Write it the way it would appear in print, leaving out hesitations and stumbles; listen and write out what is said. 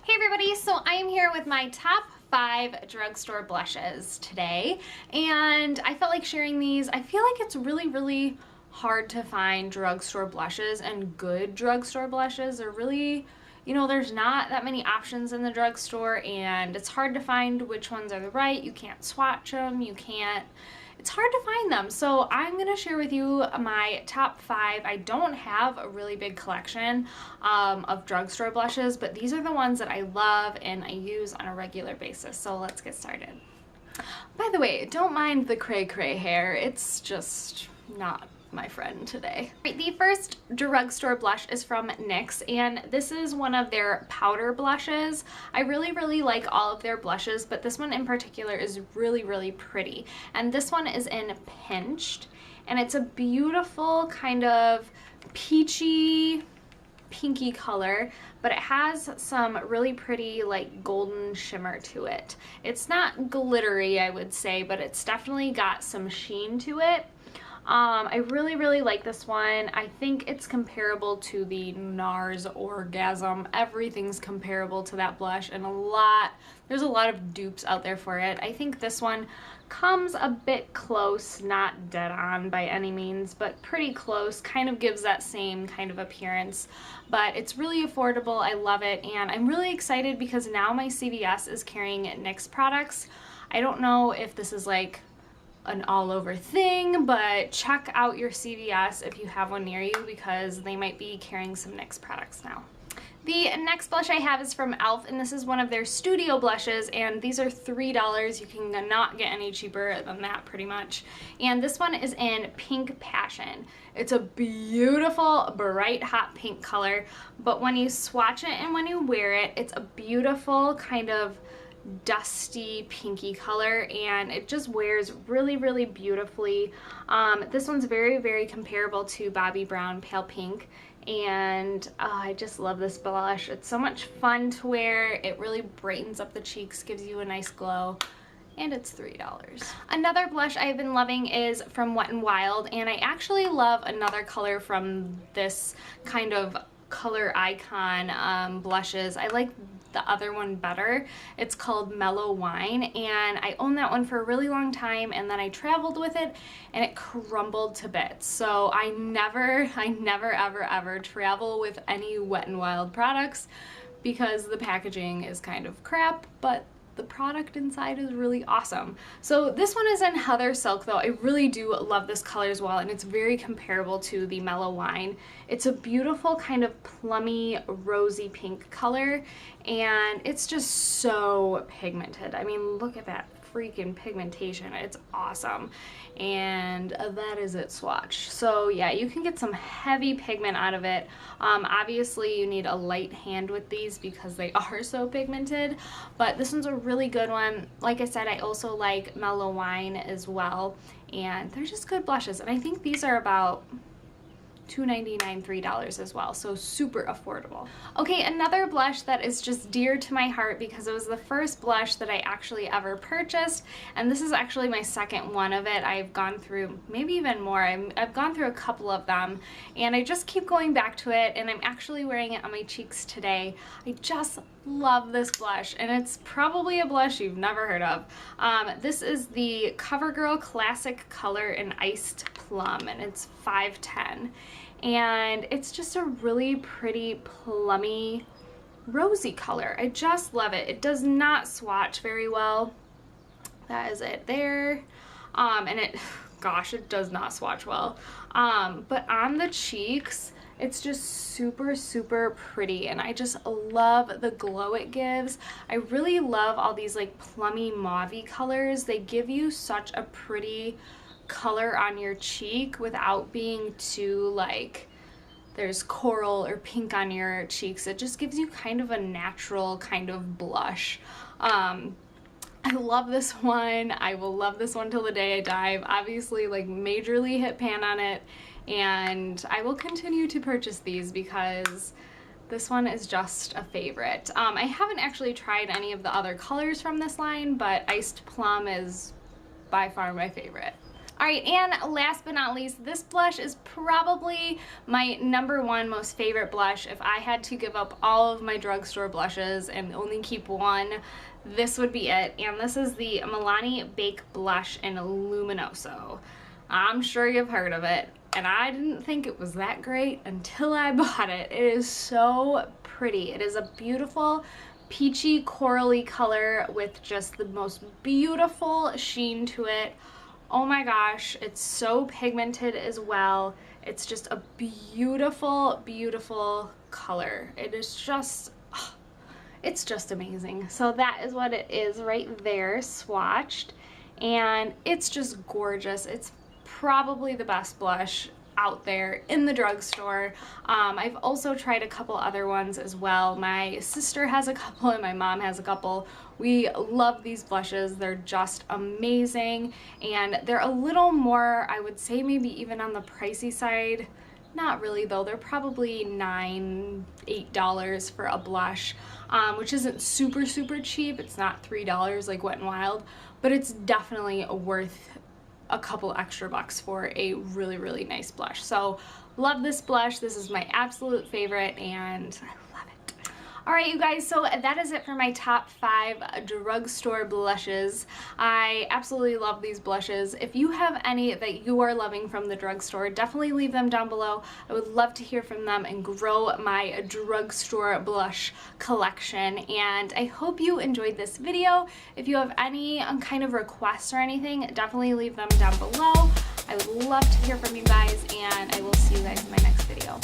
Hey everybody, so I am here with my top 5 drugstore blushes today, and I felt like sharing these. I feel like it's really hard to find drugstore blushes, and good drugstore blushes are really, there's not that many options in the drugstore, and it's hard to find which ones are the right. You can't swatch them, it's hard to find them. So I'm going to share with you my top 5. I don't have a really big collection of drugstore blushes, but these are the ones that I love and I use on a regular basis. So let's get started. By the way, don't mind the cray hair. It's just not my friend today. The first drugstore blush is from NYX, and this is one of their powder blushes. I really like all of their blushes, but this one in particular is really pretty. And this one is in Pinched, and it's a beautiful kind of peachy pinky color, but it has some really pretty like golden shimmer to it. It's not glittery, I would say, but it's definitely got some sheen to it. I really like this one. I think it's comparable to the NARS Orgasm. Everything's comparable to that blush, and there's a lot of dupes out there for it. I think this one comes a bit close, not dead on by any means, but pretty close. Kind of gives that same kind of appearance, but it's really affordable. I love it, and I'm really excited because now my CVS is carrying NYX products. I don't know if this is like an all over thing, but check out your CVS if you have one near you, because they might be carrying some NYX products now. The next blush I have is from LOFT, and this is one of their studio blushes, and these are $3. You can not get any cheaper than that pretty much. And this one is in Pink Passion. It's a beautiful bright hot pink color, but when you swatch it and when you wear it, it's a beautiful kind of dusty pinky color, and it just wears really beautifully. This one's very comparable to Bobbi Brown Pale Pink, and I just love this blush. It's so much fun to wear. It really brightens up the cheeks, gives you a nice glow, and it's $3. Another blush I've been loving is from Wet n Wild, and I actually love another color from this kind of color icon blushes. I like the other one better. It's called Mellow Wine, and I owned that one for a really long time, and then I traveled with it and it crumbled to bits. So I never ever travel with any Wet n Wild products because the packaging is kind of crap, but the product inside is really awesome. So this one is in Heather Silk though. I really do love this color as well, and it's very comparable to the Mellow Wine. It's a beautiful kind of plummy rosy pink color, and it's just so pigmented. I mean, look at that freaking pigmentation. It's awesome, and that is its swatch. So yeah, you can get some heavy pigment out of it. Obviously you need a light hand with these because they are so pigmented, but this one's a really good one. Like I said, I also like Mellow Wine as well, and they're just good blushes, and I think these are about $2.99, $3 as well, so super affordable. Okay, another blush that is just dear to my heart because it was the first blush that I actually ever purchased, and this is actually my second one of it. I've gone through maybe even more. I've gone through a couple of them, and I just keep going back to it, and I'm actually wearing it on my cheeks today. I just love this blush, and it's probably a blush you've never heard of. This is the Covergirl Classic Color in Iced Plum, and it's 510, and it's just a really pretty plummy rosy color. I just love it. It does not swatch very well. That is it there. And gosh, it does not swatch well. But on the cheeks, it's just super pretty, and I just love the glow it gives. I really love all these like plummy mauvey colors. They give you such a pretty color on your cheek without being too like there's coral or pink on your cheeks. It just gives you kind of a natural kind of blush. I love this one. I will love this one till the day I die. I've obviously like majorly hit pan on it, and I will continue to purchase these because this one is just a favorite. I haven't actually tried any of the other colors from this line, but Iced Plum is by far my favorite. Alright, and last but not least, this blush is probably my #1 most favorite blush. If I had to give up all of my drugstore blushes and only keep one, this would be it. And this is the Milani Bake Blush in Luminoso. I'm sure you've heard of it, and I didn't think it was that great until I bought it. It is so pretty. It is a beautiful peachy corally color with just the most beautiful sheen to it. Oh my gosh, it's so pigmented as well. It's just a beautiful, beautiful color. It is just, it's just amazing. So that is what it is right there, swatched, and it's just gorgeous. It's probably the best blush out there in the drugstore. I've also tried a couple other ones as well. My sister has a couple and my mom has a couple. We love these blushes. They're just amazing, and they're a little more, I would say, maybe even on the pricey side. Not really though. They're probably $9, $8 for a blush, which isn't super cheap. It's not $3 like Wet n Wild, but it's definitely worth a couple extra bucks for a really nice blush. So love this blush. This is my absolute favorite, and I love it. Alright you guys, so that is it for my top 5 drugstore blushes. I absolutely love these blushes. If you have any that you are loving from the drugstore, definitely leave them down below. I would love to hear from them and grow my drugstore blush collection. And I hope you enjoyed this video. If you have any kind of requests or anything, definitely leave them down below. I would love to hear from you guys, and I will see you guys in my next video.